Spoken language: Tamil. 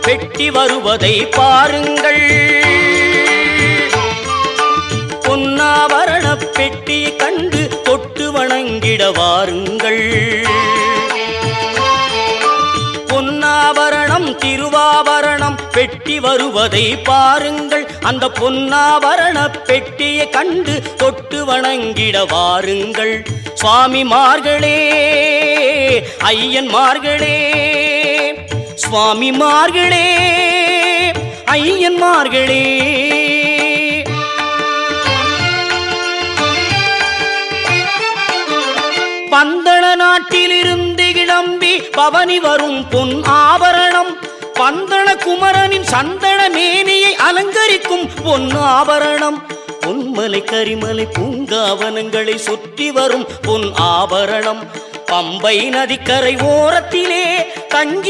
பெட்டி வருவதை பாருங்கள். பொன்னாபரண பெட்டியை கண்டு தொட்டு வணங்கிட வாருங்கள். பொன்னாபரணம் திருவாபரணம் பெட்டி வருவதை பாருங்கள். அந்த பொன்னாபரண பெட்டியை கண்டு தொட்டு வணங்கிட வாருங்கள். சுவாமிமார்களே, ஐயன்மார்களே, சுவாமிமார்களே, ஐயன்மார்களே, பந்தள நாட்டிலிருந்து கிளம்பி பவனி வரும் பொன் ஆபரணம், பந்தள குமரனின் சந்தன மேனியை அலங்கரிக்கும் பொன் ஆபரணம், பொன்மலை கரிமலை பூங்காவனங்களை சுற்றி வரும் பொன் ஆபரணம், பம்பை நதிக்கரை ஓரத்திலே தங்கி